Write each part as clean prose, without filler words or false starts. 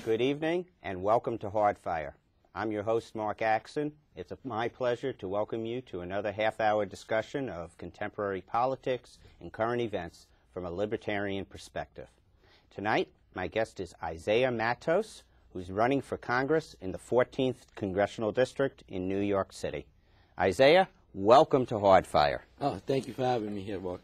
Good evening and welcome to Hardfire. I'm your host, Mark AXINN. It's my pleasure to welcome you to another half-hour discussion of contemporary politics and current events from a libertarian perspective. Tonight, my guest is Isaiah MATOS, who's running for Congress in the 14th Congressional District in New York City. Isaiah, welcome to Hardfire. Oh, thank you for having me here, Mark.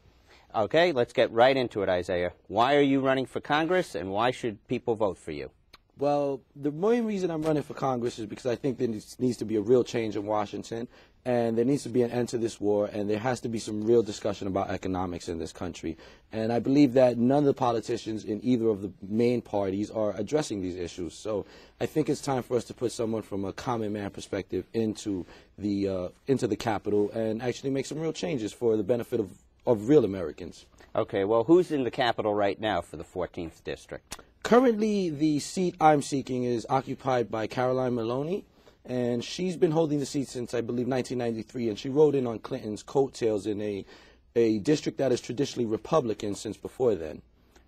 Okay, let's get right into it, Isaiah. Why are you running for Congress, and why should people vote for you? Well, the main reason I'm running for Congress is because I think there needs to be a real change in Washington, and there needs to be an end to this war, and there has to be some real discussion about economics in this country. And I believe that none of the politicians in either of the main parties are addressing these issues. So I think it's time for us to put someone from a common man perspective into the Capitol and actually make some real changes for the benefit of real Americans. Okay, well, who's in the Capitol right now for the 14th District? Currently, the seat I'm seeking is occupied by Caroline Maloney, and she's been holding the seat since, I believe, 1993, and she rode in on Clinton's coattails in a district that is traditionally Republican since before then.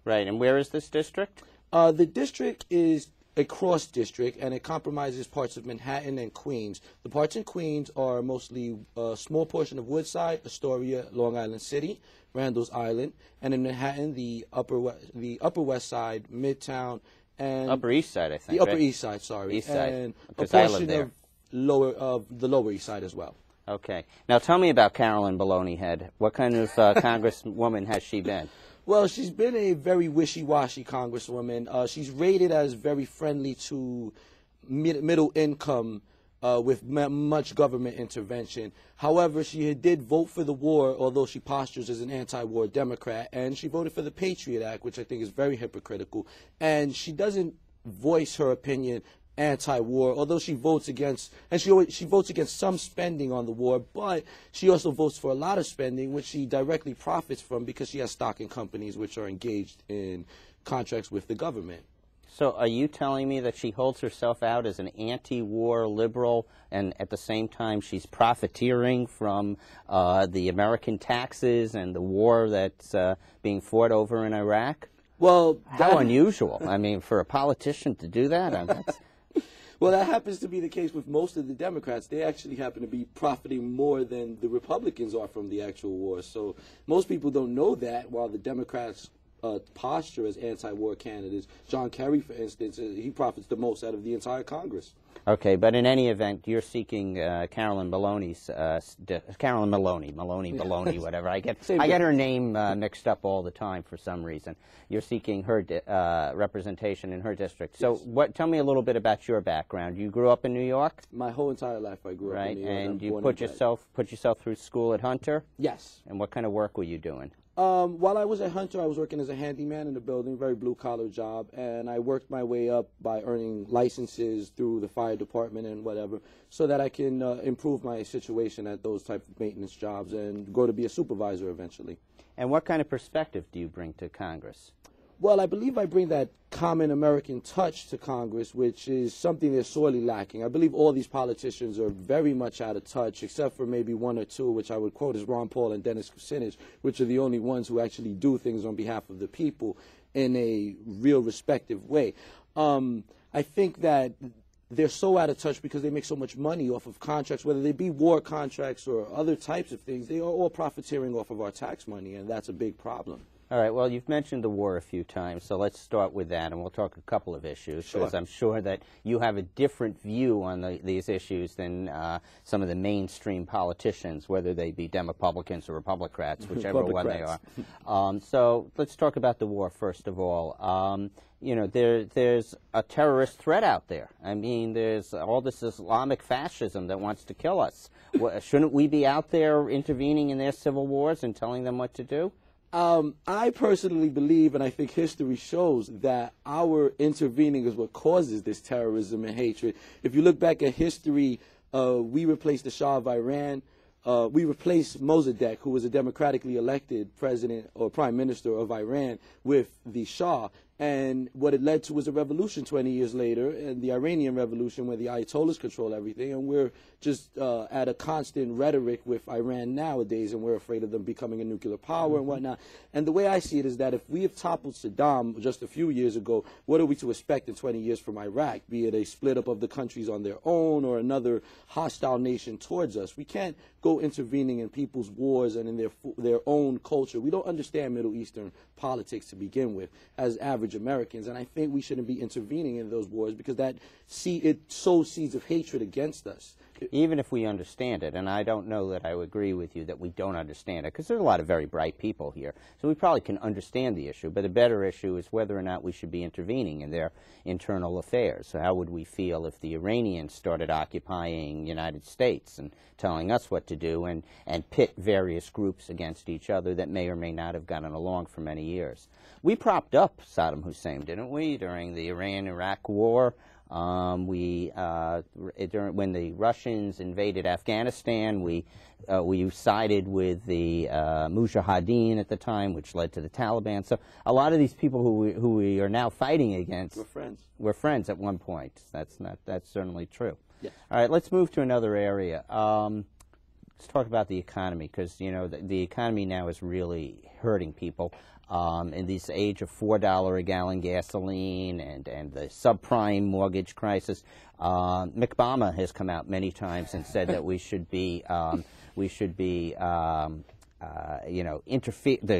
Right, and where is this district? The district is a cross district, and it compromises parts of Manhattan and Queens. The parts in Queens are mostly a small portion of Woodside, Astoria, Long Island City, Randall's Island, and in Manhattan, the Upper West Side, Midtown, and Upper East Side, I think. the Upper right? East Side, sorry, East Side, and a because I live portion there. of the Lower East Side as well. Okay, now tell me about Caroline Maloney Head. What kind of congresswoman has she been? Well, she's been a very wishy-washy congresswoman. She's rated as very friendly to middle income with much government intervention. However, she did vote for the war, although she postures as an anti-war Democrat, and she voted for the Patriot Act, which I think is very hypocritical. And she doesn't voice her opinion anti-war, although she votes against, and she votes against some spending on the war, but she also votes for a lot of spending, which she directly profits from because she has stock in companies which are engaged in contracts with the government. So are you telling me that she holds herself out as an anti-war liberal, and at the same time she's profiteering from the American taxes and the war that's being fought over in Iraq? Well, how unusual. I mean, for a politician to do that? Well, that happens to be the case with most of the Democrats. They actually happen to be profiting more than the Republicans are from the actual war. So most people don't know that, while the Democrats posture as anti-war candidates. John Kerry, for instance, he profits the most out of the entire Congress. Okay, but in any event, you're seeking Caroline Maloney's, Caroline Maloney, Maloney, whatever. I get her name mixed up all the time for some reason. You're seeking her representation in her district. So, tell me a little bit about your background. You grew up in New York? My whole entire life, I grew up in New York. And you put yourself through school at Hunter? Yes. And what kind of work were you doing? While I was at Hunter, I was working as a handyman in the building, very blue-collar job, and I worked my way up by earning licenses through the fire department and whatever, so that I can improve my situation at those type of maintenance jobs and go to be a supervisor eventually. And what kind of perspective do you bring to Congress? Well, I believe I bring that common American touch to Congress, which is something that's sorely lacking. I believe all these politicians are very much out of touch, except for maybe one or two, which I would quote as Ron Paul and Dennis Kucinich, which are the only ones who actually do things on behalf of the people in a real respective way. I think that they're so out of touch because they make so much money off of contracts, whether they be war contracts or other types of things. They are all profiteering off of our tax money, and that's a big problem. All right, well, you've mentioned the war a few times, so let's start with that, and we'll talk a couple of issues, because I'm sure that you have a different view on these issues than some of the mainstream politicians, whether they be Republicans or Republicans, whichever one they are. So let's talk about the war, first of all. You know, there's a terrorist threat out there. I mean, there's all this Islamic fascism that wants to kill us. Shouldn't we be out there intervening in their civil wars and telling them what to do? I personally believe, and I think history shows, that our intervening is what causes this terrorism and hatred. If you look back at history, we replaced the Shah of Iran. We replaced Mossadegh, who was a democratically elected president or prime minister of Iran, with the Shah. And what it led to was a revolution 20 years later, and the Iranian Revolution, where the Ayatollahs control everything, and we're just at a constant rhetoric with Iran nowadays, and we're afraid of them becoming a nuclear power and whatnot. And the way I see it is that if we have toppled Saddam just a few years ago, what are we to expect in 20 years from Iraq, be it a split up of the countries on their own or another hostile nation towards us? We can't go intervening in people's wars and in their own culture. We don't understand Middle Eastern politics to begin with as average Americans, and I think we shouldn't be intervening in those wars because it sows seeds of hatred against us. Even if we understand it, and I don't know that I would agree with you that we don't understand it, because there are a lot of very bright people here, so we probably can understand the issue, but the better issue is whether or not we should be intervening in their internal affairs. So how would we feel if the Iranians started occupying the United States and telling us what to do and pit various groups against each other that may or may not have gotten along for many years? We propped up Saddam Hussein, didn't we, during the Iran-Iraq War? When the Russians invaded Afghanistan, we sided with the Mujahideen at the time, which led to the Taliban. So a lot of these people who we are now fighting against were friends at one point. That's certainly true. Yes. All right, let's move to another area. Let's talk about the economy, because the economy now is really hurting people. In this age of $4 a gallon gasoline and the subprime mortgage crisis, McObama has come out many times and said that the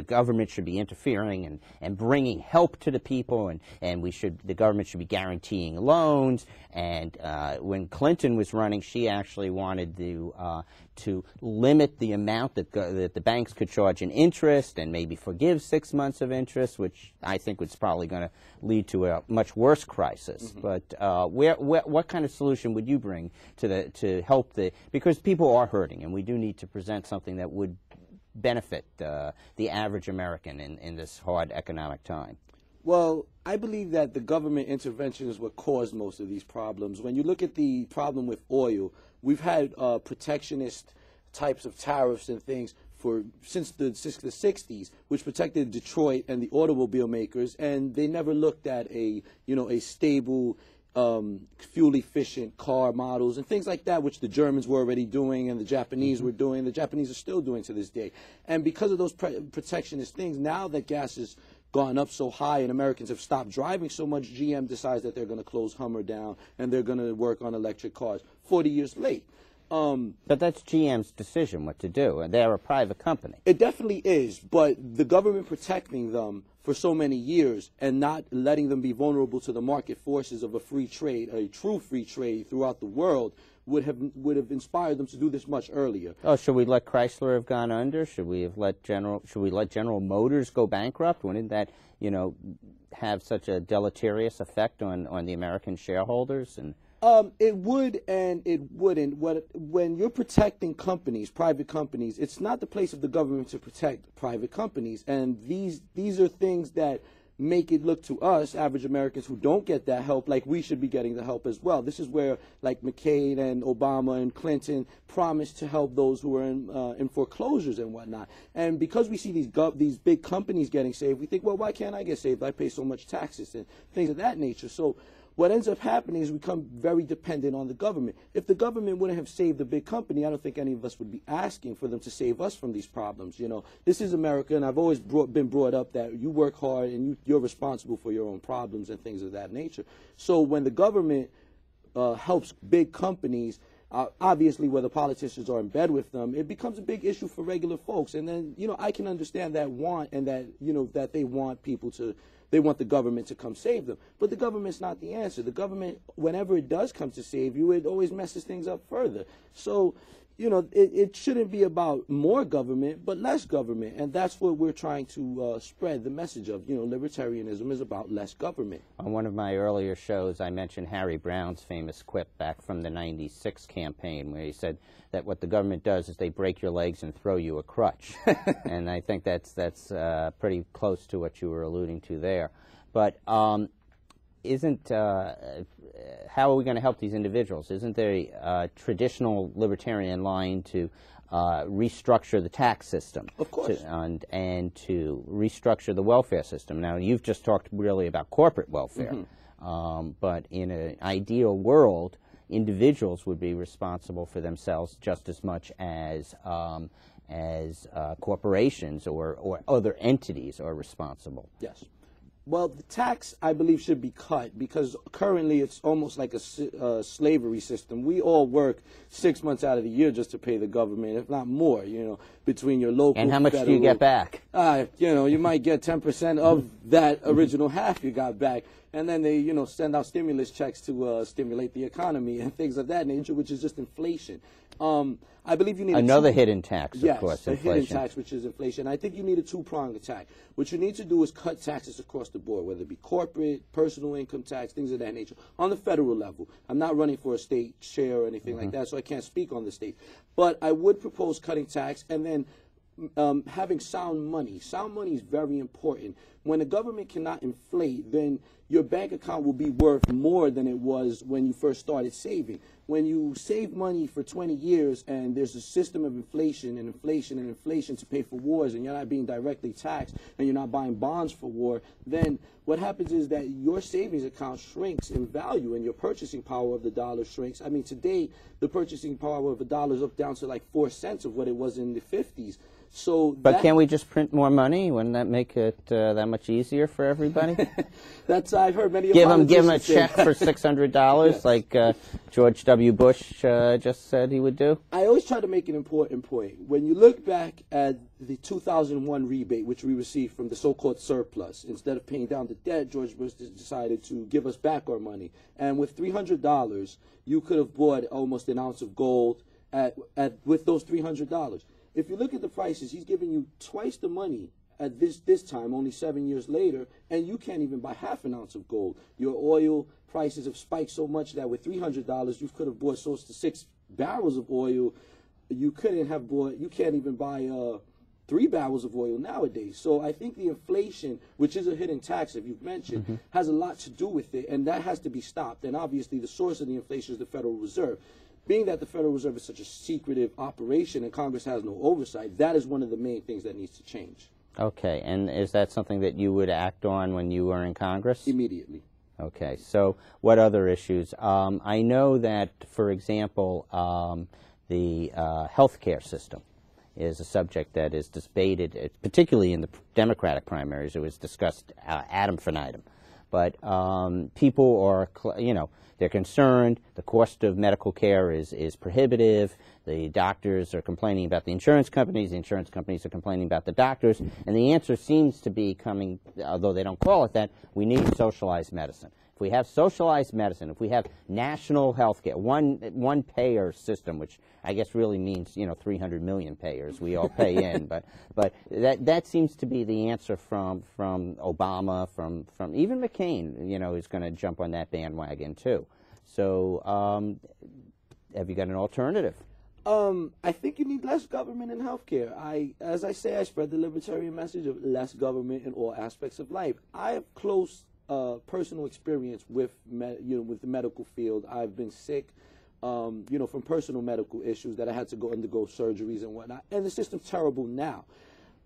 government should be interfering and bringing help to the people, and the government should be guaranteeing loans. And when Clinton was running, she actually wanted to limit the amount that the banks could charge in interest and maybe forgive 6 months of interest, which I think was probably going to lead to a much worse crisis. Mm-hmm. But what kind of solution would you bring to help because people are hurting, and we do need to present something that would benefit the average American in this hard economic time? Well, I believe that the government intervention is what caused most of these problems. When you look at the problem with oil, we've had protectionist types of tariffs and things since the 60s, which protected Detroit and the automobile makers, and they never looked at a stable fuel-efficient car models and things like that, which the Germans were already doing and the Japanese were doing. The Japanese are still doing to this day. And because of those protectionist things, now that gas has gone up so high and Americans have stopped driving so much, GM decides that they're going to close Hummer down and they're going to work on electric cars 40 years late. But that's GM's decision what to do, and they're a private company. It definitely is, but the government protecting them for so many years and not letting them be vulnerable to the market forces of a free trade, a true free trade throughout the world, would have inspired them to do this much earlier. Oh, should we let Chrysler have gone under? Should we let General Motors go bankrupt? Wouldn't that, have such a deleterious effect on the American shareholders? And it would and it wouldn't. When you're protecting companies, private companies, it's not the place of the government to protect private companies. And these are things that make it look to us, average Americans who don't get that help, like we should be getting the help as well. This is where, like McCain and Obama and Clinton promised to help those who are in foreclosures and whatnot. And because we see these big companies getting saved, we think, well, why can't I get saved? I pay so much taxes and things of that nature. So what ends up happening is we become very dependent on the government. If the government wouldn't have saved a big company, I don't think any of us would be asking for them to save us from these problems. This is America, and I've always been brought up that you work hard and you're responsible for your own problems and things of that nature. So when the government helps big companies, obviously where the politicians are in bed with them, it becomes a big issue for regular folks. And then, I can understand that want and that, that they want they want the government to come save them. But the government's not the answer. The government, whenever it does come to save you, it always messes things up further. So, it shouldn't be about more government, but less government. And that's what we're trying to spread the message of. Libertarianism is about less government. On one of my earlier shows, I mentioned Harry Brown's famous quip back from the '96 campaign, where he said that what the government does is they break your legs and throw you a crutch. And I think that's pretty close to what you were alluding to there. But isn't how are we going to help these individuals? Isn't there a traditional libertarian line to restructure the tax system? Of course. And to restructure the welfare system. Now, you've just talked really about corporate welfare, but in an ideal world, individuals would be responsible for themselves just as much as corporations or other entities are responsible. Yes. Well, the tax, I believe, should be cut because currently it's almost like a slavery system. We all work 6 months out of the year just to pay the government, if not more, you know, between your local and how much do you get back? You know, you might get 10% of that original half you got back. And then they, you know, send out stimulus checks to stimulate the economy and things of that nature, which is just inflation. I believe you need another hidden tax, of course, a inflation. hidden tax, which is inflation. I think you need a two-pronged attack. What you need to do is cut taxes across the board, whether it be corporate, personal income tax, things of that nature, on the federal level. I'm not running for a state share or anything like that, so I can't speak on the state. But I would propose cutting tax and then having sound money. Sound money is very important. When the government cannot inflate, then your bank account will be worth more than it was when you first started saving. When you save money for 20 years and there's a system of inflation and inflation and inflation to pay for wars and you're not being directly taxed and you're not buying bonds for war, then what happens is that your savings account shrinks in value and your purchasing power of the dollar shrinks. I mean, today, the purchasing power of a dollar is up down to like 4 cents of what it was in the 50s. But can't we just print more money? Wouldn't that make it that much easier for everybody? I've heard many give them a check for $600 yes. Like George W. Bush just said he would do? I always try to make an important point. When you look back at the 2001 rebate, which we received from the so-called surplus, instead of paying down the debt, George Bush decided to give us back our money. And with $300, you could have bought almost an ounce of gold with those $300. If you look at the prices, he's giving you twice the money at this time, only 7 years later, and you can't even buy half an ounce of gold. Your oil prices have spiked so much that with $300, you could have bought close to 6 barrels of oil. You can't even buy 3 barrels of oil nowadays. So I think the inflation, which is a hidden tax, if you've mentioned, has a lot to do with it, and that has to be stopped. And obviously the source of the inflation is the Federal Reserve. Being that the Federal Reserve is such a secretive operation and Congress has no oversight, that is one of the main things that needs to change. Okay, and is that something that you would act on when you were in Congress? Immediately. Okay, so what other issues? I know that, for example, the health care system is a subject that is debated, particularly in the Democratic primaries. It was discussed ad infinitum. But people are, you know, they're concerned. The cost of medical care is prohibitive. The doctors are complaining about the insurance companies. The insurance companies are complaining about the doctors. And the answer seems to be coming, although they don't call it that, we need socialized medicine. If we have socialized medicine, if we have national health care, one payer system, which I guess really means, you know, 300 million payers, we all pay in, but that seems to be the answer from Obama, from even McCain, you know, is going to jump on that bandwagon too. So have you got an alternative? I think you need less government in healthcare. As I say, I spread the libertarian message of less government in all aspects of life. I have close personal experience with the medical field. I've been sick, from personal medical issues that I had to go undergo surgeries and whatnot. And the system's terrible now.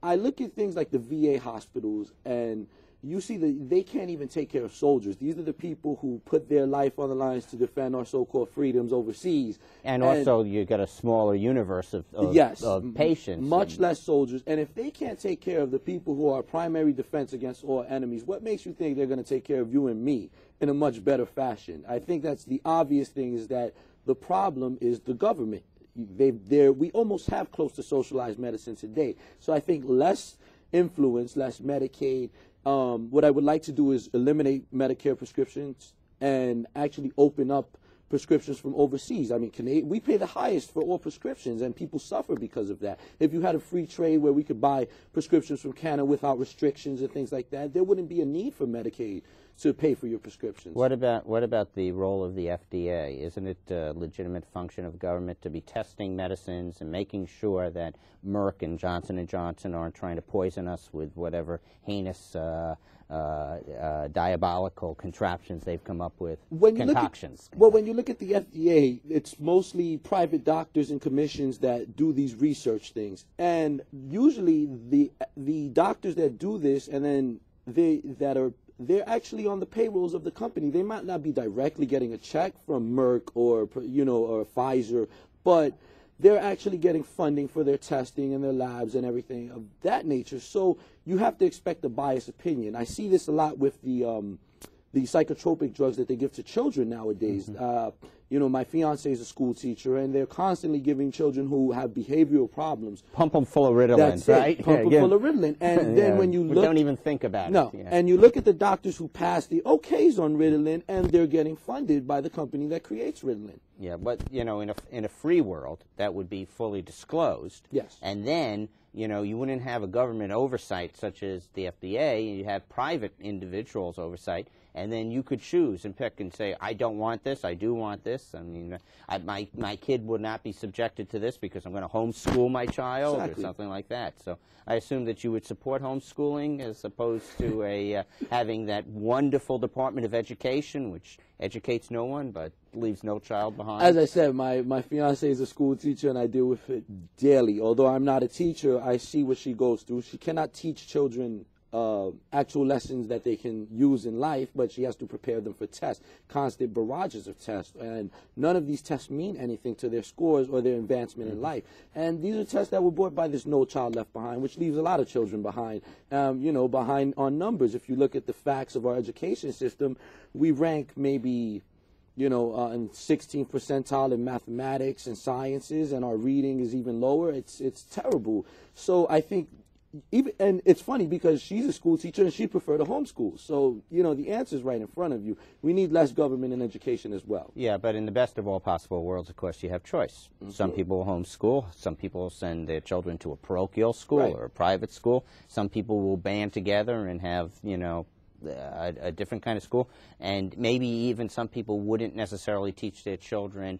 I look at things like the VA hospitals, and you see that they can't even take care of soldiers. These are the people who put their life on the lines to defend our so-called freedoms overseas. And also you got a smaller universe of patients. Much less soldiers. And if they can't take care of the people who are primary defense against all enemies, what makes you think they're going to take care of you and me in a much better fashion? I think that's the obvious thing, is that the problem is the government. We almost have close to socialized medicine today. So I think less influence, less Medicaid. What I would like to do is eliminate Medicare prescriptions and actually open up prescriptions from overseas. I mean, we pay the highest for all prescriptions, and people suffer because of that. If you had a free trade where we could buy prescriptions from Canada without restrictions and things like that, there wouldn't be a need for Medicaid. to pay for your prescriptions. What about the role of the FDA? Isn't it a legitimate function of government to be testing medicines and making sure that Merck and Johnson & Johnson aren't trying to poison us with whatever heinous diabolical contraptions they've come up with, concoctions? When you look at the FDA, it's mostly private doctors and commissions that do these research things. And usually the doctors that do this, and then they're actually on the payrolls of the company. They might not be directly getting a check from Merck or or Pfizer, but they're actually getting funding for their testing and their labs and everything of that nature. So you have to expect a biased opinion. I see this a lot with the psychotropic drugs that they give to children nowadays. My fiance is a school teacher, and they're constantly giving children who have behavioral problems. Pump them full of Ritalin, right? Pump them full of Ritalin. And then when you look... don't even think about it. No. And you look at the doctors who pass the okays on Ritalin, and they're getting funded by the company that creates Ritalin. Yeah, but, in a free world, that would be fully disclosed. Yes. And then, you wouldn't have a government oversight such as the FDA. You'd have private individuals oversight. And then you could choose and pick and say, I don't want this, I do want this. I mean, my kid would not be subjected to this because I'm going to homeschool my child or something like that. So I assume that you would support homeschooling as opposed to having that wonderful Department of Education, which educates no one but leaves no child behind. As I said, my fiance is a school teacher, and I deal with it daily. Although I'm not a teacher, I see what she goes through. She cannot teach children actual lessons that they can use in life, but she has to prepare them for tests, constant barrages of tests, and none of these tests mean anything to their scores or their advancement in life. And these are tests that were brought by this No Child Left Behind, which leaves a lot of children behind, behind on numbers. If you look at the facts of our education system, we rank maybe in 16th percentile in mathematics and sciences, and our reading is even lower. It's terrible. So I think and it's funny because she's a school teacher and she preferred to homeschool. So, the answer is right in front of you. We need less government in education as well. Yeah, but in the best of all possible worlds, of course, you have choice. Some people will homeschool. Some people will send their children to a parochial school or a private school. Some people will band together and have, a different kind of school. And maybe even some people wouldn't necessarily teach their children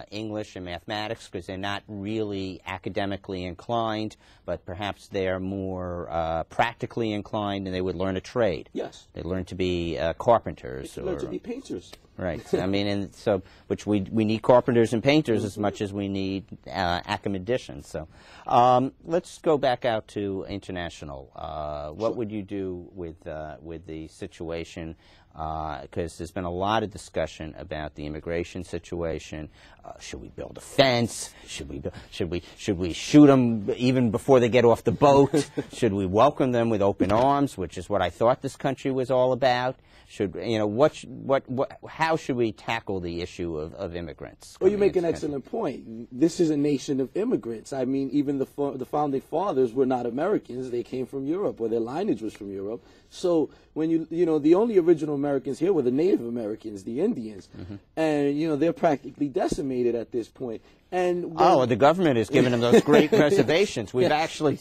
English and mathematics because they're not really academically inclined, but perhaps they're more practically inclined, and they would learn a trade. Yes. They learn to be carpenters. They learn to be painters. Right. I mean, and so, which we need carpenters and painters as much as we need academicians. So, let's go back out to international. What would you do with the situation? Because there's been a lot of discussion about the immigration situation. Should we build a fence? Should we shoot them even before they get off the boat? Should we welcome them with open arms, which is what I thought this country was all about? Should how should we tackle the issue of immigrants? Well, you make an excellent point. This is a nation of immigrants. I mean, even the founding fathers were not Americans; they came from Europe, or their lineage was from Europe. So when the only original Americans here were the Native Americans, the Indians, and they're practically decimated at this point. And the government has given them those great reservations. We've actually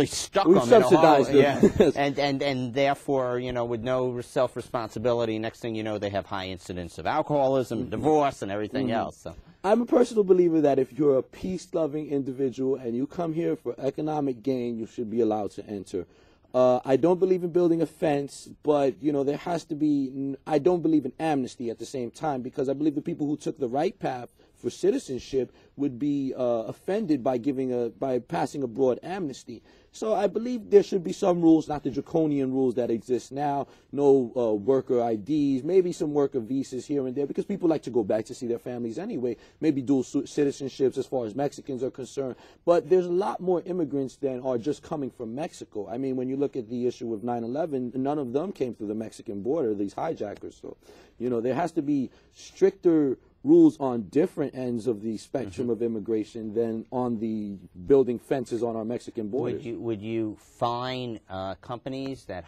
stuck them subsidized them. Yeah. and therefore, with no self-responsibility, next thing you know, they have high incidence of alcoholism, divorce, and everything else. So. I'm a personal believer that if you're a peace-loving individual and you come here for economic gain, you should be allowed to enter. I don't believe in building a fence, but, there has to be, I don't believe in amnesty at the same time, because I believe the people who took the right path for citizenship would be offended by passing a broad amnesty. So I believe there should be some rules, not the draconian rules that exist now. No worker IDs, maybe some worker visas here and there, because people like to go back to see their families anyway. Maybe dual citizenships as far as Mexicans are concerned. But there's a lot more immigrants than are just coming from Mexico. I mean, when you look at the issue of 9/11, none of them came through the Mexican border, these hijackers. So, there has to be stricter rules on different ends of the spectrum of immigration than on the building fences on our Mexican borders. Would you fine companies that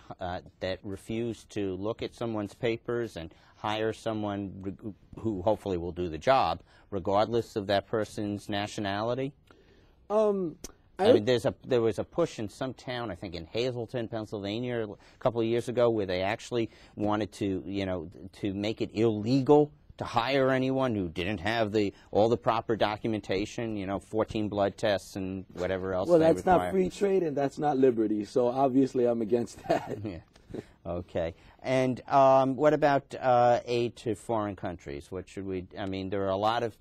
refuse to look at someone's papers and hire someone who hopefully will do the job, regardless of that person's nationality? I mean, there was a push in some town, I think in Hazleton, Pennsylvania, a couple of years ago, where they actually wanted to, to make it illegal to hire anyone who didn't have all the proper documentation, 14 blood tests and whatever else. Well, they that's require. not free trade and that's not liberty. So obviously, I'm against that. Yeah. Okay. And what about aid to foreign countries? What should we? I mean, there's a lot of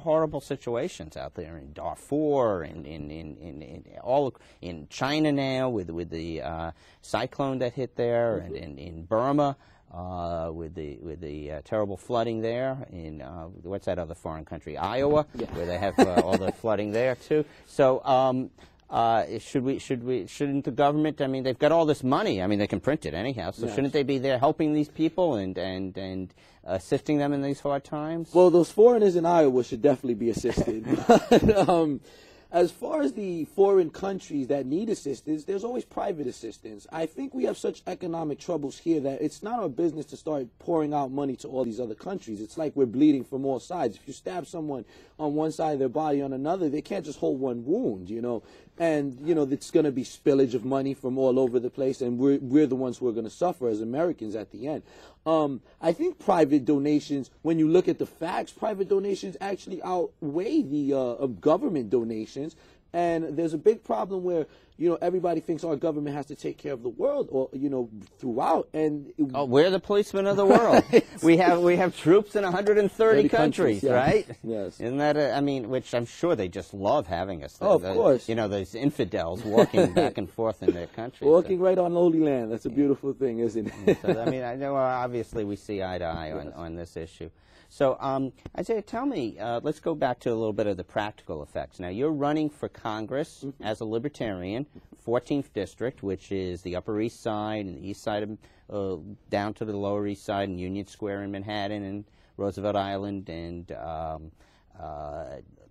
horrible situations out there in Darfur, in China now with the cyclone that hit there, and in Burma with the terrible flooding there. In what's that other foreign country? Iowa, where they have all the flooding there too. So. Shouldn't the government, I mean, they've got all this money, I mean, they can print it anyhow, so shouldn't they be there helping these people and assisting them in these hard times? Well, those foreigners in Iowa should definitely be assisted. As far as the foreign countries that need assistance, there's always private assistance. I think we have such economic troubles here that it's not our business to start pouring out money to all these other countries. It's like we're bleeding from all sides. If you stab someone on one side of their body on another, they can't just hold one wound, And, it's going to be spillage of money from all over the place, and we're the ones who are going to suffer as Americans at the end. I think private donations, when you look at the facts, private donations actually outweigh the government donations. And there's a big problem where, everybody thinks our government has to take care of the world, or, throughout. And we're the policemen of the world. we have troops in 130 countries, yes. right? Yes. Isn't that which I'm sure they just love having us. Of course. Those infidels walking back and forth in their country. Walking right on Holy Land. That's a beautiful thing, isn't it? So, I mean, I know obviously we see eye to eye on this issue. So, Isaiah, tell me, let's go back to a little bit of the practical effects. Now, you're running for Congress as a Libertarian, 14th District, which is the Upper East Side and the East Side of, down to the Lower East Side and Union Square in Manhattan and Roosevelt Island and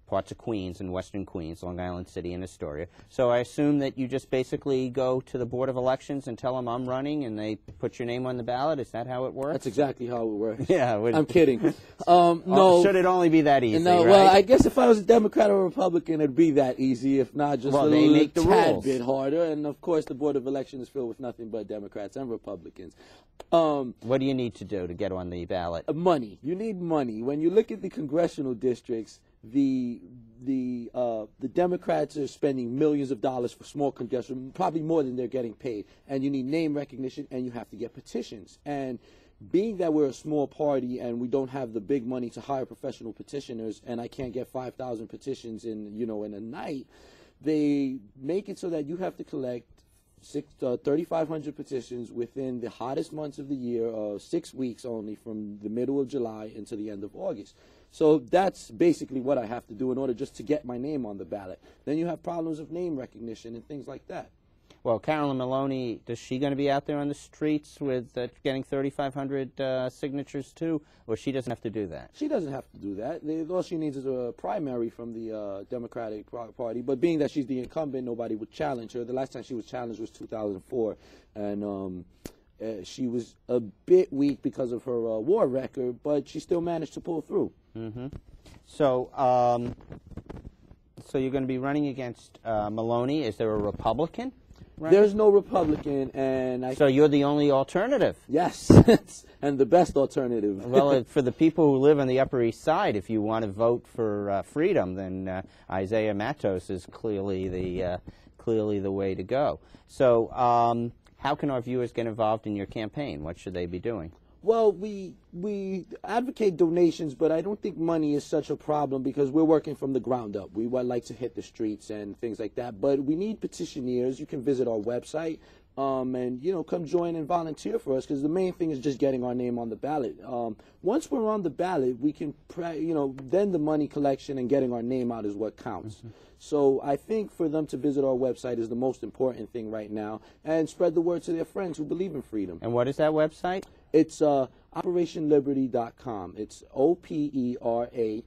parts of Queens and Western Queens, Long Island City and Astoria. So I assume that you just basically go to the Board of Elections and tell them I'm running and they put your name on the ballot? Is that how it works? That's exactly how it works. Yeah. I'm kidding. No. Should it only be that easy, No, right? well, I guess if I was a Democrat or a Republican, it'd be that easy, if not just they make the tad rules. bit harder. And, of course, the Board of Elections is filled with nothing but Democrats and Republicans. What do you need to do to get on the ballot? Money. You need money. When you look at the congressional districts, the Democrats are spending millions of dollars for small congressional, probably more than they're getting paid. And you need name recognition, and you have to get petitions. And being that we're a small party and we don't have the big money to hire professional petitioners, and I can't get 5,000 petitions in a night, they make it so that you have to collect 3,500 petitions within the hottest months of the year, 6 weeks only, from the middle of July into the end of August. So that's basically what I have to do in order just to get my name on the ballot. Then you have problems of name recognition and things like that. Well, Carolyn Maloney, is she going to be out there on the streets with getting 3,500 signatures too, or she doesn't have to do that? She doesn't have to do that. All she needs is a primary from the Democratic Party, but being that she's the incumbent, nobody would challenge her. The last time she was challenged was 2004, and she was a bit weak because of her war record, but she still managed to pull through. Mm-hmm. So, so you're going to be running against Maloney. Is there a Republican? Right. There's no Republican, and so you're the only alternative. Yes, and the best alternative. Well, for the people who live on the Upper East Side, if you want to vote for freedom, then Isaiah MATOS is clearly the way to go. So, how can our viewers get involved in your campaign? What should they be doing? Well, we advocate donations, but I don't think money is such a problem because we're working from the ground up. We would like to hit the streets and things like that, but we need petitioners. You can visit our website and, come join and volunteer for us, because the main thing is just getting our name on the ballot. Once we're on the ballot, we can, then the money collection and getting our name out is what counts. Mm-hmm. So I think for them to visit our website is the most important thing right now, and spread the word to their friends who believe in freedom. And what is that website? It's OperationLiberty.com. It's OperationLiberty.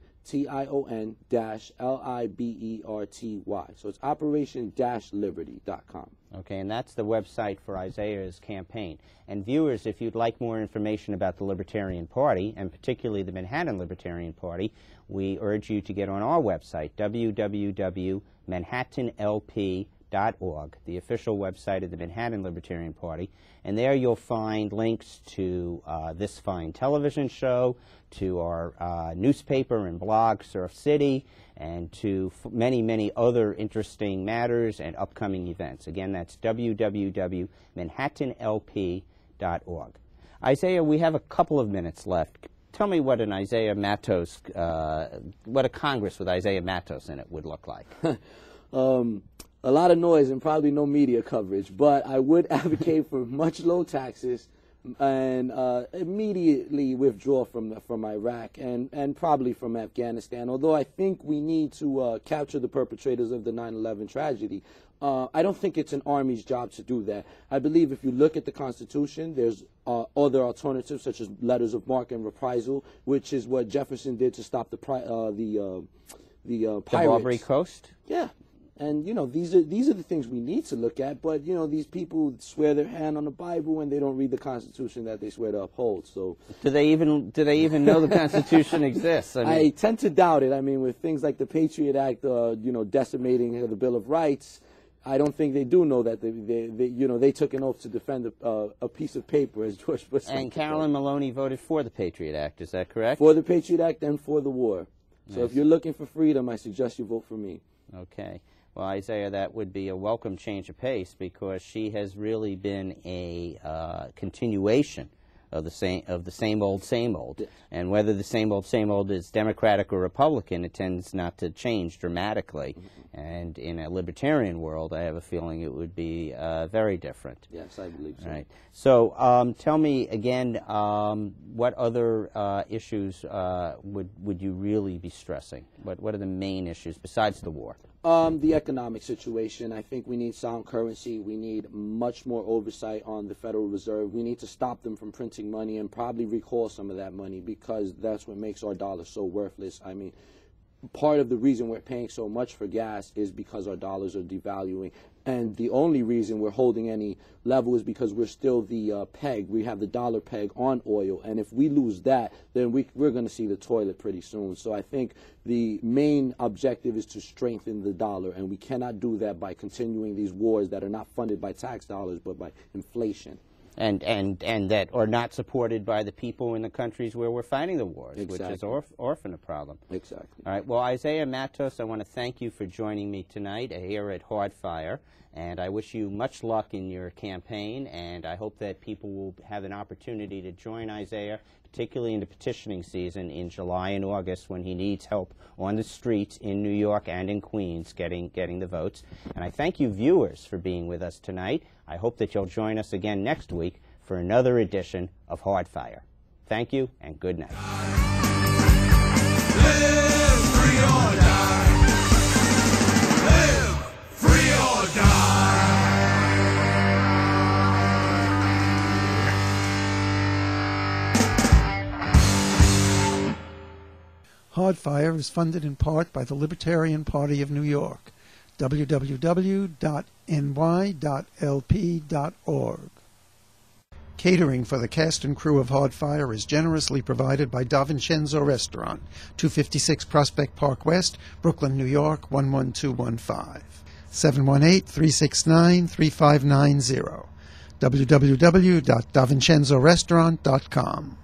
So it's Operation-Liberty.com. Okay, and that's the website for Isaiah's campaign. And viewers, if you'd like more information about the Libertarian Party, and particularly the Manhattan Libertarian Party, we urge you to get on our website, www.manhattanlp.org, the official website of the Manhattan Libertarian Party, and there you'll find links to this fine television show, to our newspaper and blog, Surf City, and to many, many other interesting matters and upcoming events. Again, that's www.manhattanlp.org. Isaiah, we have a couple of minutes left. Tell me what an Isaiah Matos, what a Congress with Isaiah Matos in it would look like. A lot of noise and probably no media coverage, but I would advocate for much low taxes and immediately withdraw from Iraq and probably from Afghanistan, although I think we need to capture the perpetrators of the 9/11 tragedy. I don't think it's an army's job to do that. I believe if you look at the Constitution, there's other alternatives such as letters of marque and reprisal, which is what Jefferson did to stop the pirates. The Barbary Coast? Yeah. And, you know, these are the things we need to look at. But, you know, these people swear their hand on the Bible and they don't read the Constitution that they swear to uphold. So do they even know the Constitution exists? I tend to doubt it. I mean, with things like the Patriot Act, you know, decimating the Bill of Rights, I don't think they do know that they took an oath to defend a piece of paper, as George Bush said. And Carolyn Maloney voted for the Patriot Act. Is that correct? For the Patriot Act and for the war. So if you're looking for freedom, I suggest you vote for me. Okay. Well, Isaiah, that would be a welcome change of pace because she has really been a continuation of the same old, same old. Yes. And whether the same old is Democratic or Republican, it tends not to change dramatically. Mm-hmm. And in a libertarian world, I have a feeling it would be very different. Yes, I believe so. Right. So tell me again, what other issues would you really be stressing? What are the main issues besides the war? The economic situation. I think we need sound currency. We need much more oversight on the Federal Reserve. We need to stop them from printing money and probably recall some of that money because that's what makes our dollar so worthless. I mean, part of the reason we're paying so much for gas is because our dollars are devaluing. And the only reason we're holding any level is because we're still the peg. We have the dollar peg on oil. And if we lose that, then we're going to see the toilet pretty soon. So I think the main objective is to strengthen the dollar. And we cannot do that by continuing these wars that are not funded by tax dollars but by inflation. And that are not supported by the people in the countries where we're fighting the wars, exactly. Which is often a problem. Exactly. All right. Well, Isaiah Matos, I want to thank you for joining me tonight here at Hardfire, and I wish you much luck in your campaign, and I hope that people will have an opportunity to join Isaiah, particularly in the petitioning season in July and August when he needs help on the streets in New York and in Queens getting the votes. And I thank you, viewers, for being with us tonight. I hope that you'll join us again next week for another edition of Hardfire. Thank you, and good night. Live free or die. Live free or die. Hardfire is funded in part by the Libertarian Party of New York. www.ny.lp.org. Catering for the cast and crew of Hardfire is generously provided by Da Vincenzo Restaurant, 256 Prospect Park West, Brooklyn, New York, 11215. 718-369-3590. www.davincenzorestaurant.com.